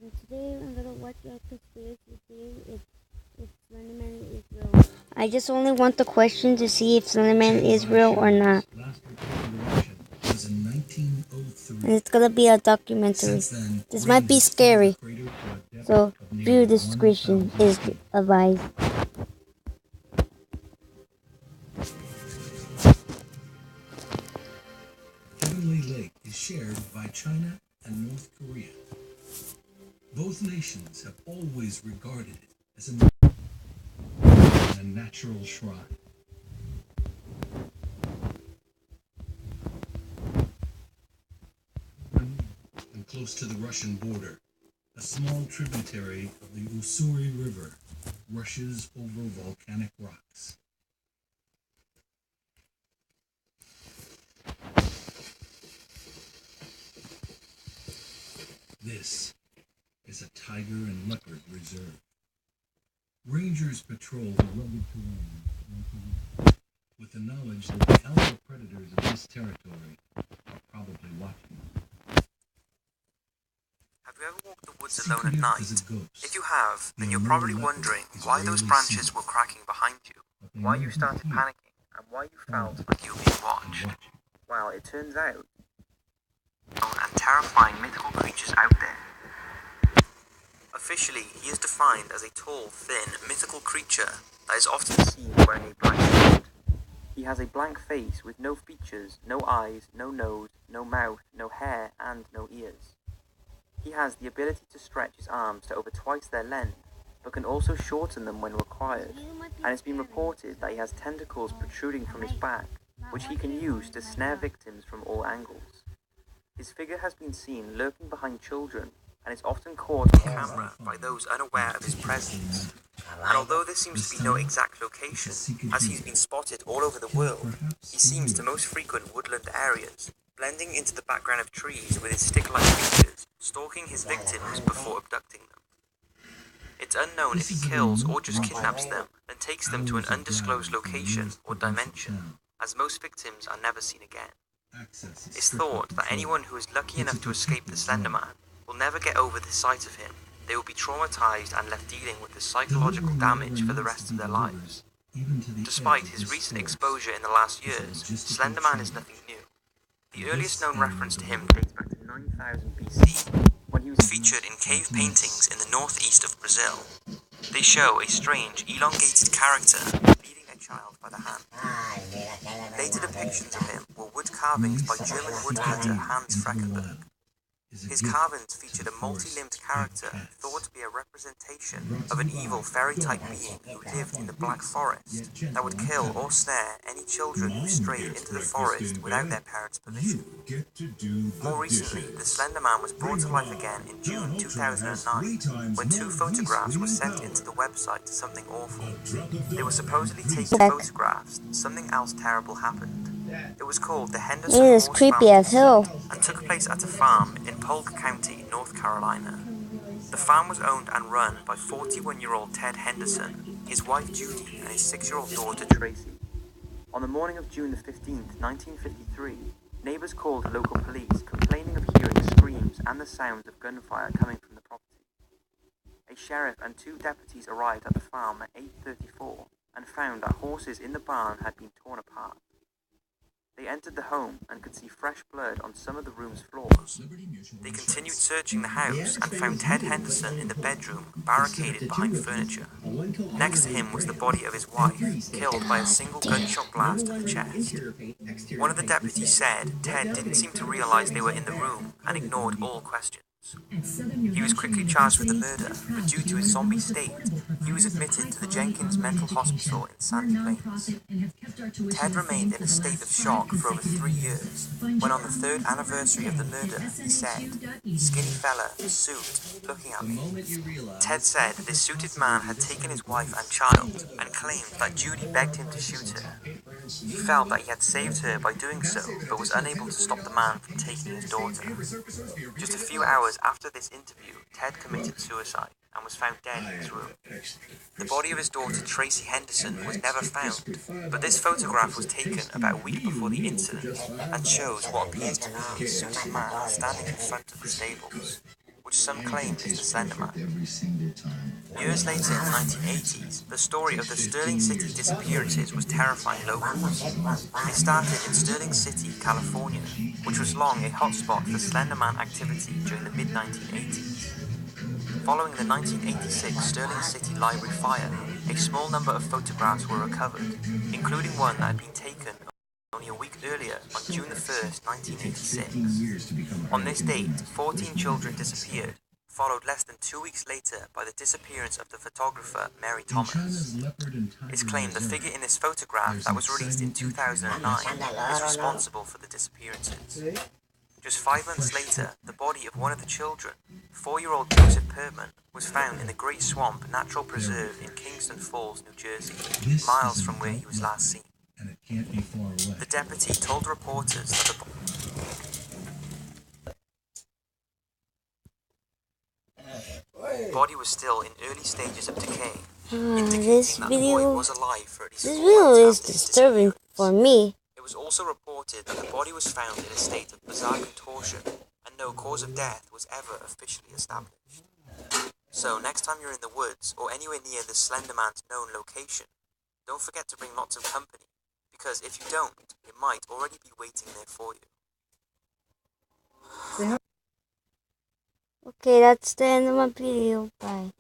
And today I'm gonna watch a conspiracy theory if Slenderman is real. I just only want the question to see if Slenderman is real or not. And it's gonna be a documentary. This might be scary, so viewer discretion is advised. Heavenly Lake is shared by China and North Korea. Both nations have always regarded it as a natural shrine. And close to the Russian border, a small tributary of the Ussuri River rushes over volcanic rocks. This is a tiger and leopard reserve. Rangers patrol the rugged terrain with the knowledge that the alpha predators of this territory are probably watching them. Have you ever walked the woods alone at night? If you have, then you're probably wondering why those branches were cracking behind you, why you started panicking, and why you felt like you were being watched. Well, it turns out and terrifying mythical creatures out there. Officially, he is defined as a tall, thin, mythical creature that is often seen wearing a black suit. He has a blank face with no features, no eyes, no nose, no mouth, no hair, and no ears. He has the ability to stretch his arms to over twice their length, but can also shorten them when required, and it's been reported that he has tentacles protruding from his back, which he can use to snare victims from all angles. His figure has been seen lurking behind children, and is often caught on camera by those unaware of his presence. And although there seems to be no exact location, as he's been spotted all over the world, he seems to most frequent woodland areas, blending into the background of trees with his stick-like features, stalking his victims before abducting them. It's unknown if he kills or just kidnaps them and takes them to an undisclosed location or dimension, as most victims are never seen again. It's thought that anyone who is lucky enough to escape the Slender Man will never get over the sight of him. They will be traumatized and left dealing with the psychological damage for the rest of their lives. Despite his recent exposure in the last years, Slender Man is nothing new. The earliest known reference to him dates back to 9000 BC, when he was featured in cave paintings in the northeast of Brazil. They show a strange, elongated character leading a child by the hand. Later depictions of him were wood carvings by German woodcutter Hans Freckenberg. His carvings featured a multi-limbed character thought to be a representation of an evil fairy-type being who lived in the Black Forest that would kill or snare any children who strayed into the forest without their parents' permission. More recently, the Slender Man was brought to life again in June 2009 when 2 photographs were sent into the website to Something Awful. They were supposedly taken photographs. Something else terrible happened. It was called the Henderson It is Horse creepy Fountain as hell. and took place at a farm in Polk County, North Carolina. The farm was owned and run by 41-year-old Ted Henderson, his wife Judy, and his 6-year-old daughter Tracy. On the morning of June 15, 1953, neighbors called local police complaining of hearing screams and the sounds of gunfire coming from the property. A sheriff and 2 deputies arrived at the farm at 8:34 and found that horses in the barn had been torn apart. They entered the home and could see fresh blood on some of the room's floors. They continued searching the house and found Ted Henderson in the bedroom, barricaded behind furniture. Next to him was the body of his wife, killed by a single gunshot blast to the chest. One of the deputies said Ted didn't seem to realize they were in the room and ignored all questions. He was quickly charged with the murder, but due to his zombie state, he was admitted to the Jenkins Mental Hospital in Sandy Plains. Ted remained in a state of shock for over 3 years, when on the 3rd anniversary of the murder, he said, "Skinny fella, suit, looking at me." Ted said this suited man had taken his wife and child, and claimed that Judy begged him to shoot her. He felt that he had saved her by doing so, but was unable to stop the man from taking his daughter. Just a few hours after this interview, Ted committed suicide and was found dead in his room. The body of his daughter Tracy Henderson was never found, but this photograph was taken about a week before the incident and shows what appears to be a suited man standing in front of the stables, which which some claim is the Slender Man. Years later in the 1980s, the story of the Sterling City disappearances was terrifying locals. They started in Sterling City, California, which was long a hotspot for Slender Man activity during the mid-1980s. Following the 1986 Sterling City Library fire, a small number of photographs were recovered, including one that had been taken only a week earlier on June 1st, 1986. On this date, 14 children disappeared, followed less than 2 weeks later by the disappearance of the photographer Mary Thomas. It's claimed the figure in this photograph that was released in 2009 is responsible for the disappearances. Just 5 months later, the body of one of the children, 4-year-old Joseph Pertman, was found in the Great Swamp Natural Preserve in Kingston Falls, New Jersey, miles from where he was last seen. And it can't be far away. The deputy told reporters that the body was still in early stages of decay, This indicating that the boy video, was alive for at least this 4 video months is after his disturbing disappearance. for me. It was also reported that the body was found in a state of bizarre contortion, and no cause of death was ever officially established. So next time you're in the woods or anywhere near the Slender Man's known location, don't forget to bring lots of company, because if you don't, it might already be waiting there for you. Okay, that's the end of my video. Bye.